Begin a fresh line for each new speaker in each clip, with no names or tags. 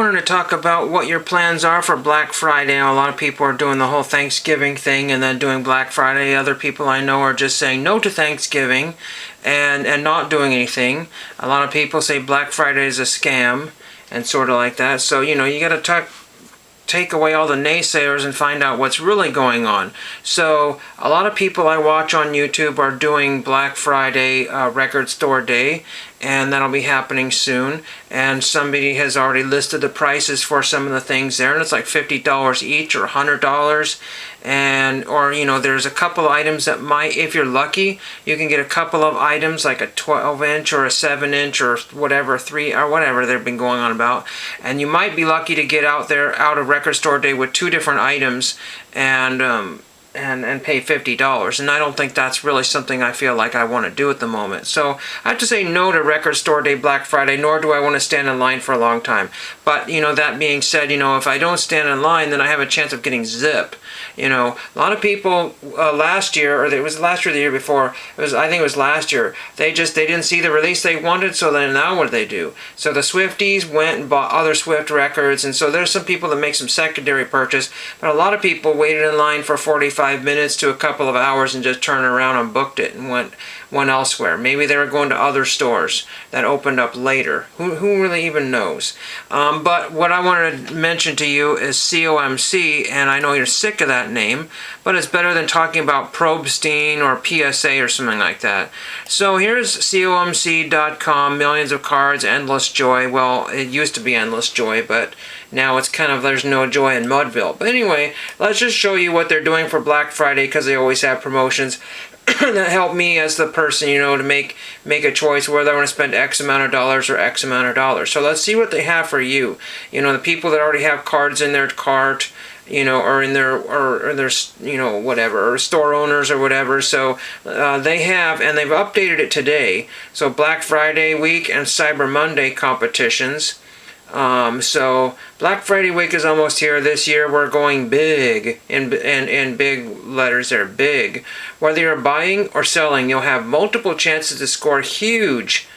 wanted to talk about what your plans are for Black Friday. A lot of people are doing the whole Thanksgiving thing and then doing Black Friday. Other people I know are just saying no to Thanksgiving and not doing anything. A lot of people say Black Friday is a scam and sort of like that. So, you got to take away all the naysayers and find out what's really going on. So a lot of people I watch on YouTube are doing Black Friday record store day, and that'll be happening soon. And somebody has already listed the prices for some of the things there, and it's like $50 each or $100. Or there's a couple items that might, if you're lucky, you can get a couple of items like a 12-inch or a 7-inch or whatever, 3 or whatever they've been going on about, and you might be lucky to get out of record store day with 2 different items and pay $50. And I don't think that's really something I feel like I want to do at the moment. So I have to say no to record store day Black Friday, nor do I want to stand in line for a long time. But that being said, if I don't stand in line, then I have a chance of getting zip. A lot of people last year, or it was last year or the year before, I think it was last year, they didn't see the release they wanted, so then now what did they do? So the Swifties went and bought other Swift records, and so there's some people that make some secondary purchase, but a lot of people waited in line for 45 minutes to a couple of hours and just turned around and booked it and went elsewhere. Maybe they were going to other stores that opened up later. Who really even knows? But what I wanted to mention to you is COMC, and I know you're sick of that name, but it's better than talking about Probstein or PSA or something like that. So here's COMC.com, millions of cards, endless joy. Well, it used to be endless joy, but now it's kind of there's no joy in Mudville. But anyway, let's just show you what they're doing for Black Friday, because they always have promotions that help me as the person, to make a choice whether I want to spend X amount of dollars or X amount of dollars. So let's see what they have for you. The people that already have cards in their cart, or in their whatever, or store owners or whatever. So they have, and they've updated it today. So Black Friday week and Cyber Monday competitions. So Black Friday week is almost here. This year we're going big, in big letters there, big. Whether you're buying or selling, you'll have multiple chances to score huge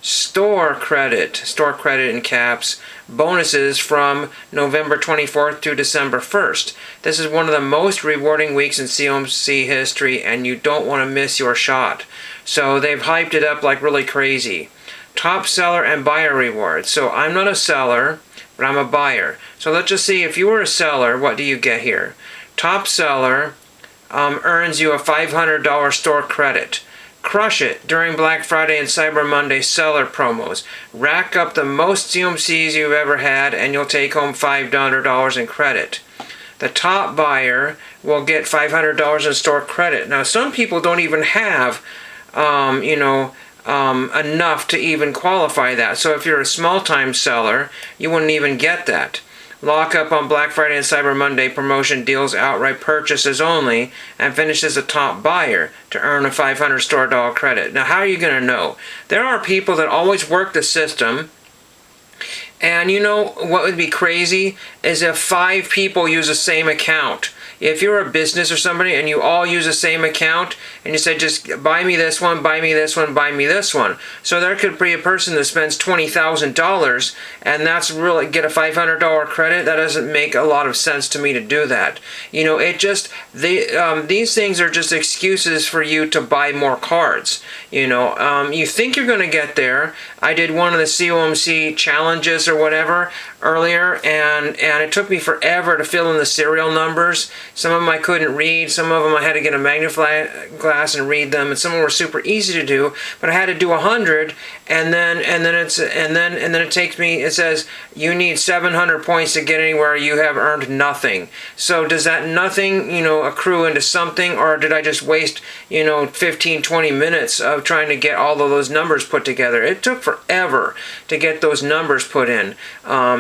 store credit in caps bonuses from November 24th to December 1st. This is one of the most rewarding weeks in COMC history, and you don't want to miss your shot. So they've hyped it up like really crazy. Top seller and buyer rewards. So I'm not a seller, but I'm a buyer. So let's just see, if you were a seller, what do you get here? Top seller earns you a $500 store credit. Crush it during Black Friday and Cyber Monday seller promos. Rack up the most COMCs you've ever had, and you'll take home $500 in credit. The top buyer will get $500 in store credit. Now, some people don't even have, enough to even qualify that. So if you're a small-time seller, you wouldn't even get that. Lock up on Black Friday and Cyber Monday promotion deals outright purchases only and finishes a top buyer to earn a $500 store dollar credit. Now, how are you going to know? There are people that always work the system, and what would be crazy is if 5 people use the same account. If you're a business or somebody and you all use the same account and you say, just buy me this one, buy me this one, buy me this one. So there could be a person that spends $20,000 and that's really get a $500 credit. That doesn't make a lot of sense to me to do that. These things are just excuses for you to buy more cards. You think you're going to get there. I did one of the COMC challenges or whatever earlier, and it took me forever to fill in the serial numbers. Some of them I couldn't read, some of them I had to get a magnifying glass and read them, and some of them were super easy to do, but I had to do 100, and then it takes me, it says you need 700 points to get anywhere. You have earned nothing. So does that nothing accrue into something, or did I just waste 15-20 minutes of trying to get all of those numbers put together? It took forever to get those numbers put in.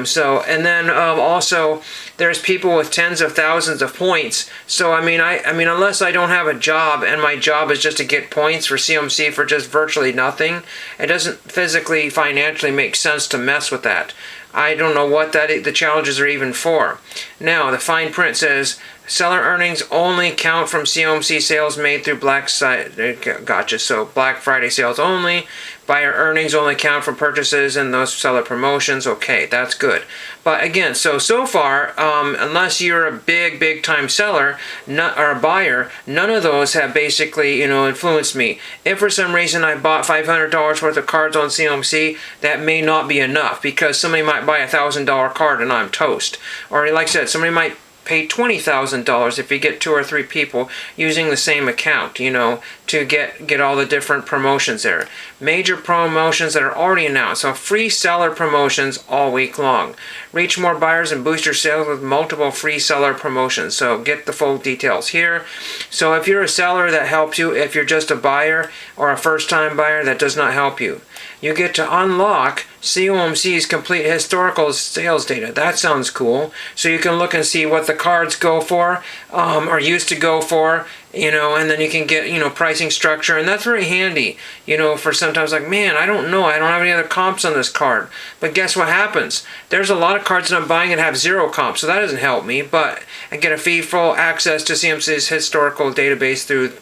Also there's people with tens of thousands of points. So I mean unless I don't have a job and my job is just to get points for COMC for just virtually nothing, it doesn't physically, financially make sense to mess with that. I don't know what the challenges are even for. Now, the fine print says, seller earnings only count from COMC sales made through Black Friday sales only. Buyer earnings only count for purchases and those seller promotions. Okay, that's good. But again, so far, unless you're a big time seller or a buyer, none of those have basically, influenced me. If for some reason I bought $500 worth of cards on COMC, that may not be enough, because somebody might buy a $1,000 card and I'm toast. Or like I said, somebody might pay $20,000 if you get 2 or 3 people using the same account, to get all the different promotions there. Major promotions that are already announced. So free seller promotions all week long. Reach more buyers and boost your sales with multiple free seller promotions. So get the full details here. So if you're a seller, that helps you. If you're just a buyer or a first-time buyer, that does not help you. You get to unlock COMC's complete historical sales data. That sounds cool. So you can look and see what the cards go for, or used to go for, and then you can get, pricing structure. And that's very handy, for sometimes like, man, I don't know. I don't have any other comps on this card. But guess what happens? There's a lot of cards that I'm buying that have 0 comps, so that doesn't help me. But I get a fee full access to COMC's historical database through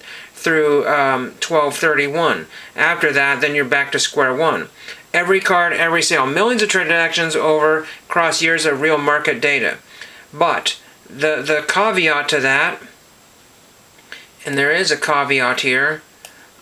12/31. After that, then you're back to square one. Every card, every sale. Millions of transactions over across years of real market data. But the caveat to that, and there is a caveat here.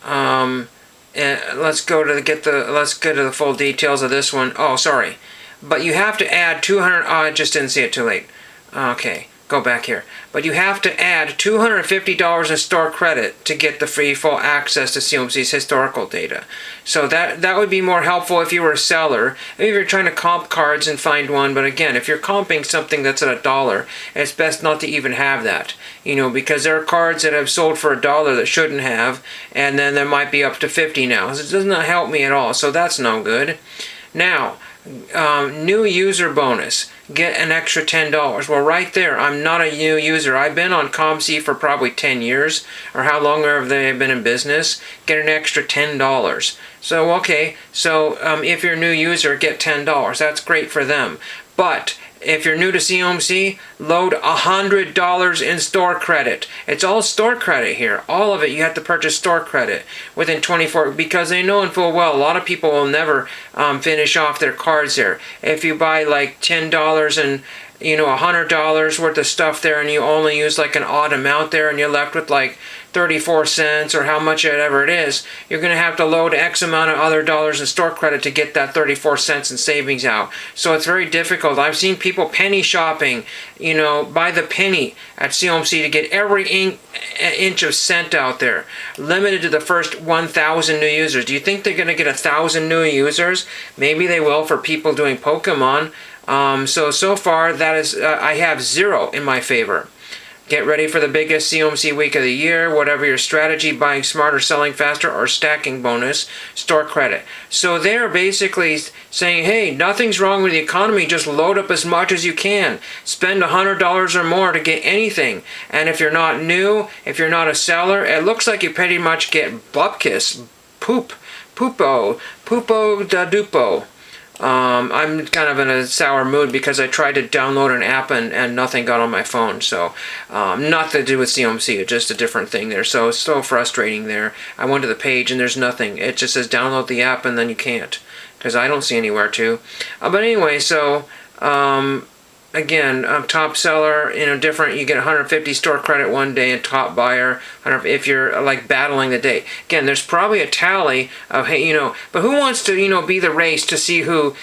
Let's go to the full details of this one. Oh, sorry. But you have to add 200. Oh, I just didn't see it too late. Okay. Go back here. But you have to add $250 in store credit to get the free full access to COMC's historical data. So that would be more helpful if you were a seller. Maybe if you're trying to comp cards and find one. But again, if you're comping something that's at $1, it's best not to even have that. Because there are cards that have sold for $1 that shouldn't have, and then there might be up to 50 now. So it does not help me at all. So that's no good. Now, new user bonus. Get an extra $10. Well, right there, I'm not a new user. I've been on COMC for probably 10 years, or how long have they been in business. Get an extra $10. So, okay, so if you're a new user, get $10. That's great for them. But if you're new to COMC, load $100 in store credit. It's all store credit here. All of it, you have to purchase store credit within 24, because they know in full well a lot of people will never finish off their cards there. If you buy like $10 and $100 worth of stuff there, and you only use like an odd amount there, and you're left with like 34 cents or how much ever it is, you're going to have to load X amount of other dollars in store credit to get that 34 cents in savings out. So it's very difficult. I've seen people penny shopping, by the penny at COMC to get every inch of cent out there. Limited to the first 1,000 new users. Do you think they're going to get 1,000 new users? Maybe they will for people doing Pokemon. So far, that is, I have 0 in my favor. Get ready for the biggest COMC week of the year. Whatever your strategy, buying smarter, selling faster, or stacking bonus, store credit. So they're basically saying, hey, nothing's wrong with the economy. Just load up as much as you can. Spend $100 or more to get anything. And if you're not new, if you're not a seller, it looks like you pretty much get bupkis, pupo da dupo. I'm kind of in a sour mood because I tried to download an app and nothing got on my phone. So nothing to do with COMC, it's just a different thing there. So it's so frustrating there. I went to the page and there's nothing. It just says download the app and then you can't, because I don't see anywhere to. But anyway, so again, top seller, different. You get 150 store credit one day, and top buyer, if you're like battling the day. Again, there's probably a tally of, hey, but who wants to, be the race to see who,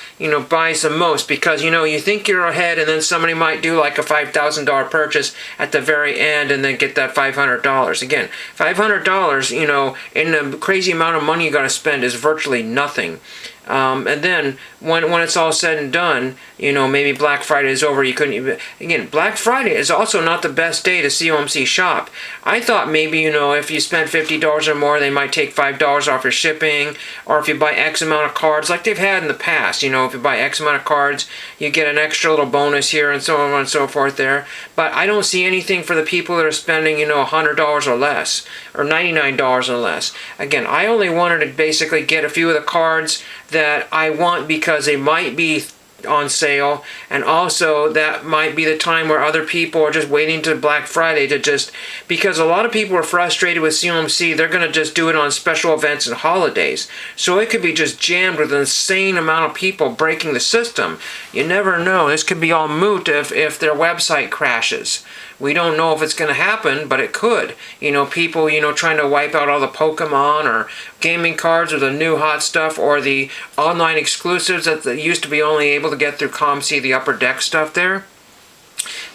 buys the most? Because, you think you're ahead, and then somebody might do like a $5,000 purchase at the very end and then get that $500. Again, $500, in the crazy amount of money you got to spend is virtually nothing. And then when it's all said and done, maybe Black Friday is over. You couldn't even, again, Black Friday is also not the best day to COMC shop. I thought maybe, if you spend $50 or more, they might take $5 off your shipping, or if you buy X amount of cards like they've had in the past, if you buy X amount of cards, you get an extra little bonus here and so on and so forth there. But I don't see anything for the people that are spending, $100 or less, or $99 or less. Again, I only wanted to basically get a few of the cards that I want because they might be on sale, and also that might be the time where other people are just waiting to Black Friday to just, because a lot of people are frustrated with COMC, they're going to just do it on special events and holidays. So it could be just jammed with an insane amount of people breaking the system. You never know. This could be all moot if their website crashes. We don't know if it's going to happen, but it could. People, trying to wipe out all the Pokemon or gaming cards or the new hot stuff or the online exclusives that they used to be only able to get through COMC, the Upper Deck stuff there.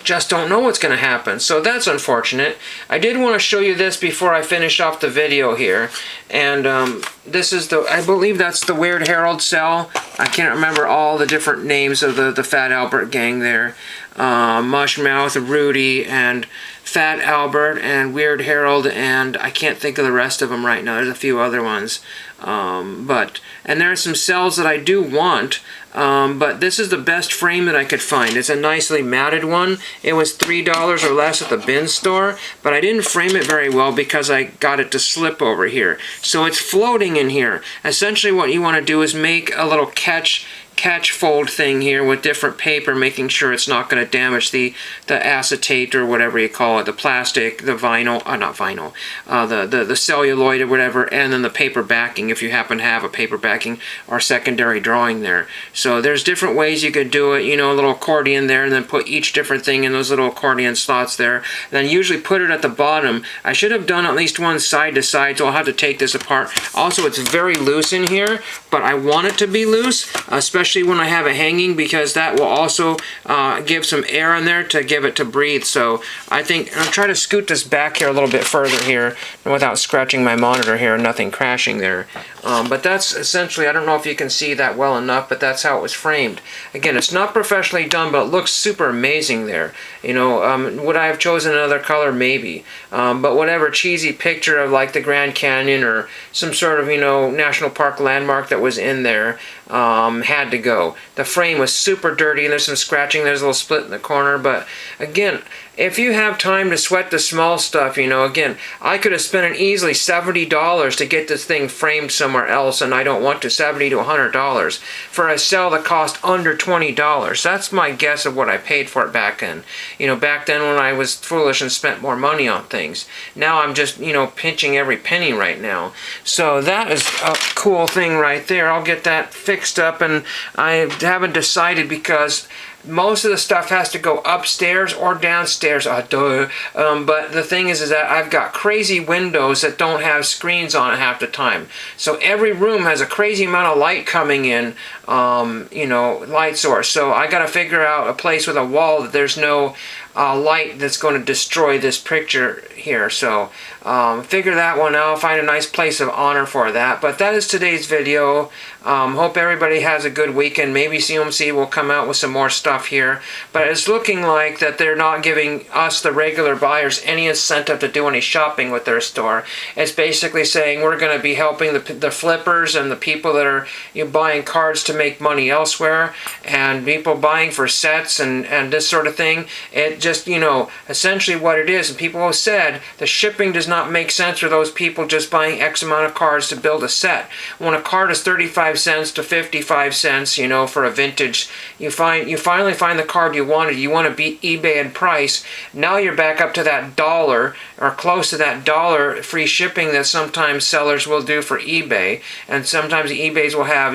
Just don't know what's going to happen. So that's unfortunate. I did want to show you this before I finish off the video here. And this is I believe that's the Weird Harold cell. I can't remember all the different names of the Fat Albert gang there. Mushmouth, Rudy, and Fat Albert, and Weird Harold, and I can't think of the rest of them right now. There's a few other ones. And there are some cells that I do want, but this is the best frame that I could find. It's a nicely matted one. It was $3 or less at the bin store, but I didn't frame it very well because I got it to slip over here. So it's floating in here. Essentially what you want to do is make a little catch fold thing here with different paper, making sure it's not going to damage the acetate or whatever you call it, the plastic, the vinyl, not vinyl, the celluloid or whatever, and then the paper backing if you happen to have a paper backing or secondary drawing there. So there's different ways you could do it, a little accordion there, and then put each different thing in those little accordion slots there. And then usually put it at the bottom. I should have done at least one side to side, so I'll have to take this apart. Also, it's very loose in here, but I want it to be loose, especially when I have it hanging, because that will also give some air in there to give it to breathe. So I think I'll try to scoot this back here a little bit further here without scratching my monitor here, nothing crashing there. But that's essentially, I don't know if you can see that well enough, but that's how it was framed. Again, it's not professionally done, but it looks super amazing there. Would I have chosen another color? Maybe. But whatever cheesy picture of like the Grand Canyon or some sort of, national park landmark that was in there had to go. The frame was super dirty, and there's some scratching, there's a little split in the corner, but again, if you have time to sweat the small stuff, again, I could have spent an easily $70 to get this thing framed somewhere else, and I don't want to, $70 to $100 for a cell that cost under $20. That's my guess of what I paid for it back then. Back then when I was foolish and spent more money on things. Now I'm just, pinching every penny right now. So that is a cool thing right there. I'll get that fixed up, and I haven't decided because most of the stuff has to go upstairs or downstairs. But the thing is that I've got crazy windows that don't have screens on it half the time. So every room has a crazy amount of light coming in, light source. So I got to figure out a place with a wall that there's no light that's going to destroy this picture here. So figure that one out, find a nice place of honor for that. But that is today's video. Hope everybody has a good weekend. Maybe COMC will come out with some more stuff here, but it's looking like that they're not giving us, the regular buyers, any incentive to do any shopping with their store. It's basically saying we're going to be helping the flippers and the people that are buying cards to make money elsewhere, and people buying for sets and this sort of thing. It just, essentially what it is, and people have said the shipping does not make sense for those people just buying X amount of cards to build a set. When a card is 35 cents to 55 cents, for a vintage, you finally find the card you wanted. You want to beat eBay in price. Now you're back up to that $1 or close to that $1 free shipping that sometimes sellers will do for eBay, and sometimes the eBays will have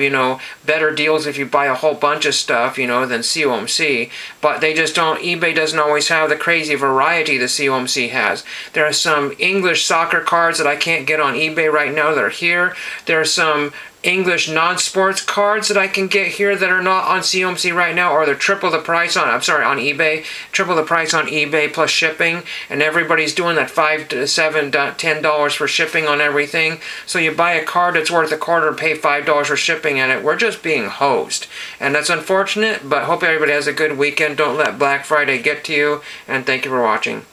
better deals if you buy a whole bunch of stuff than COMC, but they just don't. eBay doesn't always have the crazy variety that COMC has. There are some English soccer cards that I can't get on eBay right now that are here. There are some English non-sports cards that I can get here that are not on COMC right now, or they're triple the price on eBay, triple the price on eBay plus shipping, and everybody's doing that $5 to $7 to $10 for shipping on everything. So you buy a card that's worth a quarter and pay $5 for shipping on it. We're just being hosed, and that's unfortunate, but hope everybody has a good weekend. Don't let Black Friday get to you, and thank you for watching.